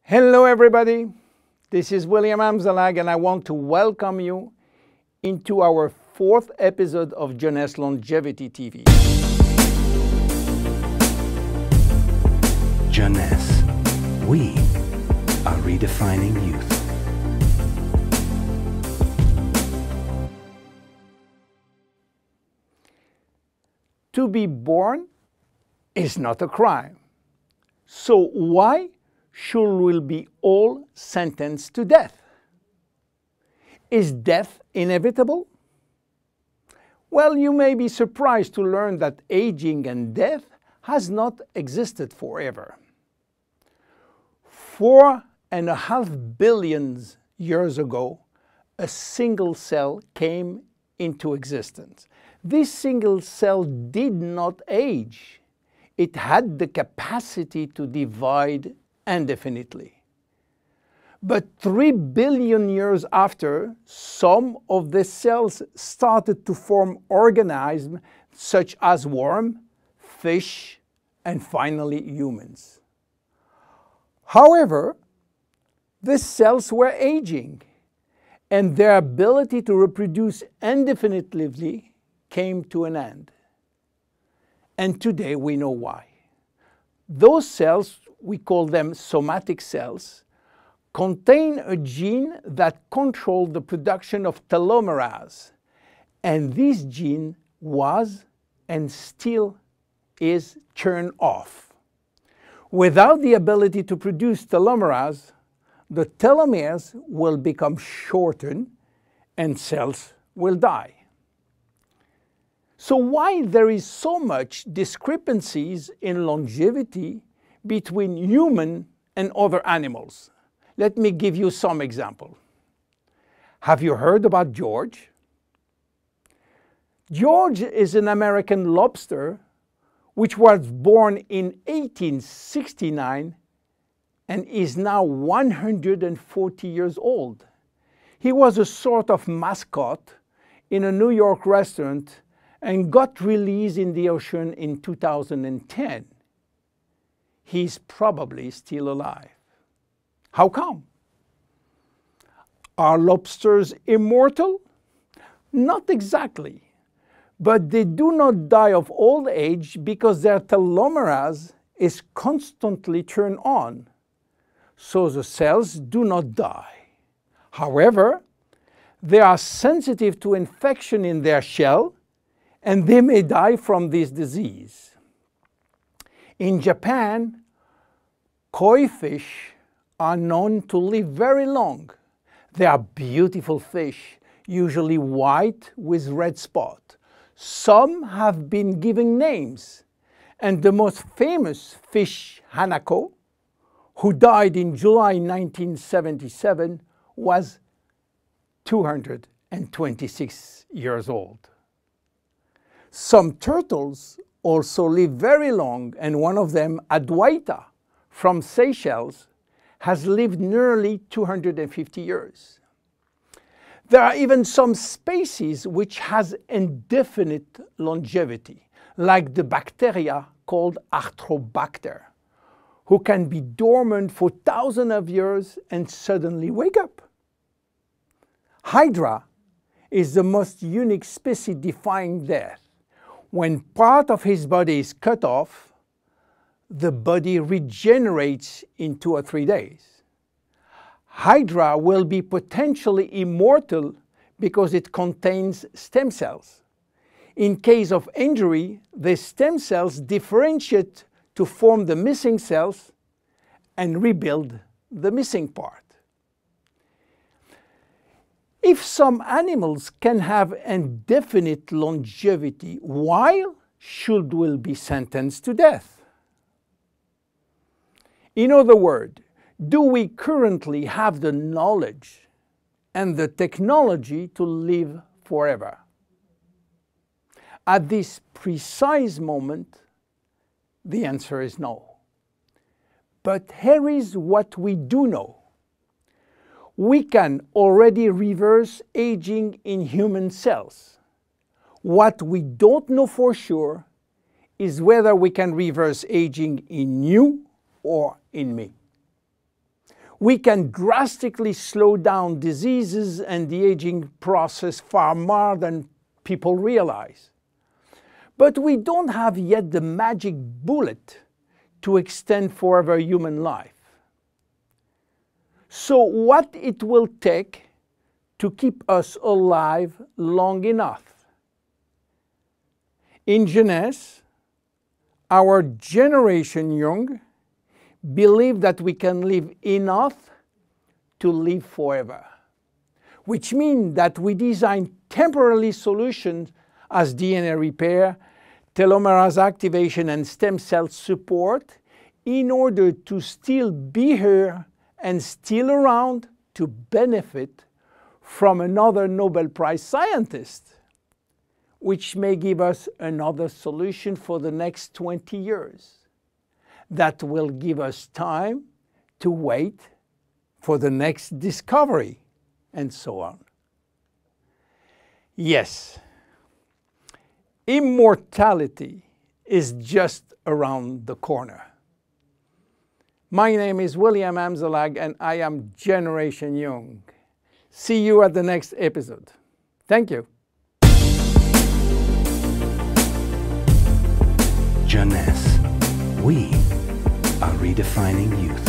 Hello everybody, this is William Amzallag and I want to welcome you into our fourth episode of Jeunesse Longevity TV. Jeunesse, we are redefining youth. To be born is not a crime. So why should we be all sentenced to death? Is death inevitable? Well, you may be surprised to learn that aging and death has not existed forever. 4.5 billion years ago, a single cell came into existence. This single cell did not age. It had the capacity to divide indefinitely. But 3 billion years after, some of the cells started to form organisms such as worms, fish, and finally humans. However, these cells were aging, and their ability to reproduce indefinitely came to an end. And today we know why. Those cells, we call them somatic cells, contain a gene that controls the production of telomerase. And this gene was and still is turned off. Without the ability to produce telomerase, the telomeres will become shortened and cells will die. So why there is so much discrepancies in longevity between human and other animals? Let me give you some example. Have you heard about George? George is an American lobster which was born in 1869 and is now 140 years old. He was a sort of mascot in a New York restaurant and got released in the ocean in 2010. He's probably still alive. How come? Are lobsters immortal? Not exactly, but they do not die of old age because their telomerase is constantly turned on, so the cells do not die. However, they are sensitive to infection in their shell, and they may die from this disease. In Japan, koi fish are known to live very long. They are beautiful fish, usually white with red spot. Some have been given names, and the most famous fish, Hanako, who died in July 1977, was 226 years old. Some turtles also live very long, and one of them, Adwaita, from Seychelles, has lived nearly 250 years. There are even some species which has indefinite longevity, like the bacteria called Arthrobacter, who can be dormant for thousands of years and suddenly wake up. Hydra is the most unique species defying death. When part of his body is cut off, the body regenerates in 2 or 3 days. Hydra will be potentially immortal because it contains stem cells. In case of injury, the stem cells differentiate to form the missing cells and rebuild the missing part. If some animals can have indefinite longevity, why should we be sentenced to death? In other words, do we currently have the knowledge and the technology to live forever? At this precise moment, the answer is no. But here is what we do know. We can already reverse aging in human cells. What we don't know for sure is whether we can reverse aging in you or in me. we can drastically slow down diseases and the aging process far more than people realize. But we don't have yet the magic bullet to extend forever human life. So what it will take to keep us alive long enough? In Jeunesse, our generation young believe that we can live enough to live forever, which means that we design temporary solutions as DNA repair, telomerase activation, and stem cell support in order to still be here and still around to benefit from another Nobel Prize scientist, which may give us another solution for the next 20 years. That will give us time to wait for the next discovery, and so on. Yes, immortality is just around the corner. My name is William Amzallag, and I am Generation Young. See you at the next episode. Thank you. Jeunesse. We are redefining youth.